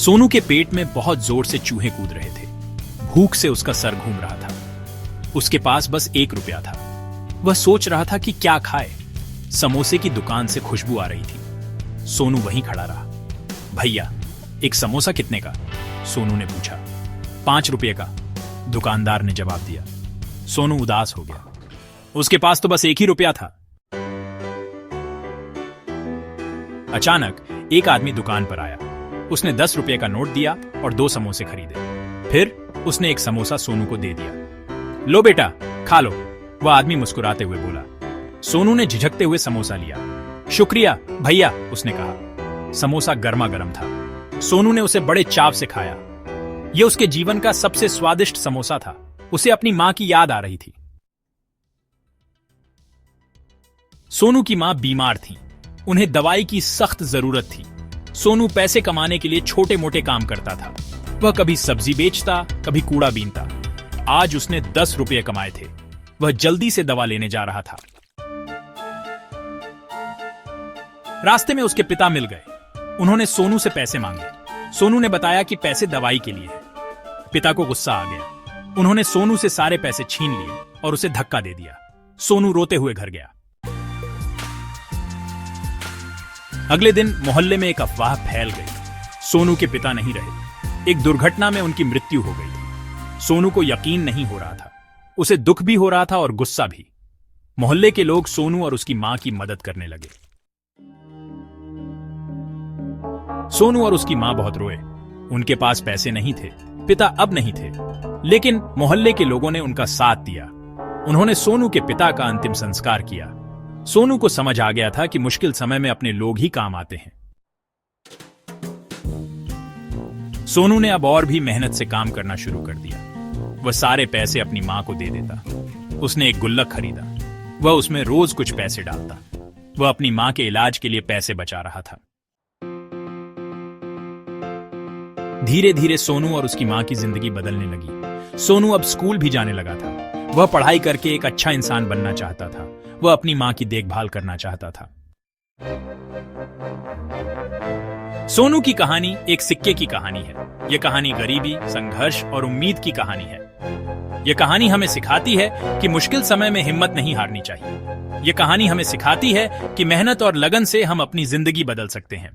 सोनू के पेट में बहुत जोर से चूहे कूद रहे थे। भूख से उसका सर घूम रहा था। उसके पास बस 1 रुपया था। वह सोच रहा था कि क्या खाए। समोसे की दुकान से खुशबू आ रही थी। सोनू वहीं खड़ा रहा। भैया, एक समोसा कितने का? सोनू ने पूछा। 5 रुपये का, दुकानदार ने जवाब दिया। सोनू उदास हो गया। उसके पास तो बस 1 ही रुपया था। अचानक एक आदमी दुकान पर आया। उसने 10 रुपये का नोट दिया और 2 समोसे खरीदे। फिर उसने एक समोसा सोनू को दे दिया। लो बेटा, खा लो, वह आदमी मुस्कुराते हुए बोला। सोनू ने झिझकते हुए समोसा लिया। शुक्रिया भैया, उसने कहा। समोसा गर्मा गर्म था। सोनू ने उसे बड़े चाव से खाया। यह उसके जीवन का सबसे स्वादिष्ट समोसा था। उसे अपनी मां की याद आ रही थी। सोनू की मां बीमार थी। उन्हें दवाई की सख्त जरूरत थी। सोनू पैसे कमाने के लिए छोटे मोटे काम करता था। वह कभी सब्जी बेचता, कभी कूड़ा बीनता। आज उसने 10 रुपये कमाए थे। वह जल्दी से दवा लेने जा रहा था। रास्ते में उसके पिता मिल गए। उन्होंने सोनू से पैसे मांगे। सोनू ने बताया कि पैसे दवाई के लिए हैं। पिता को गुस्सा आ गया। उन्होंने सोनू से सारे पैसे छीन लिए और उसे धक्का दे दिया। सोनू रोते हुए घर गया। अगले दिन मोहल्ले में एक अफवाह फैल गई। सोनू के पिता नहीं रहे। एक दुर्घटना में उनकी मृत्यु हो गई थी। सोनू को यकीन नहीं हो रहा था। उसे दुख भी हो रहा था और गुस्सा भी। मोहल्ले के लोग सोनू और उसकी मां की मदद करने लगे। सोनू और उसकी मां बहुत रोए। उनके पास पैसे नहीं थे, पिता अब नहीं थे, लेकिन मोहल्ले के लोगों ने उनका साथ दिया। उन्होंने सोनू के पिता का अंतिम संस्कार किया। सोनू को समझ आ गया था कि मुश्किल समय में अपने लोग ही काम आते हैं। सोनू ने अब और भी मेहनत से काम करना शुरू कर दिया। वह सारे पैसे अपनी मां को दे देता। उसने एक गुल्लक खरीदा। वह उसमें रोज कुछ पैसे डालता। वह अपनी मां के इलाज के लिए पैसे बचा रहा था। धीरे धीरे सोनू और उसकी मां की जिंदगी बदलने लगी। सोनू अब स्कूल भी जाने लगा था। वह पढ़ाई करके एक अच्छा इंसान बनना चाहता था। वह अपनी मां की देखभाल करना चाहता था। सोनू की कहानी एक सिक्के की कहानी है। यह कहानी गरीबी, संघर्ष और उम्मीद की कहानी है। यह कहानी हमें सिखाती है कि मुश्किल समय में हिम्मत नहीं हारनी चाहिए। यह कहानी हमें सिखाती है कि मेहनत और लगन से हम अपनी जिंदगी बदल सकते हैं।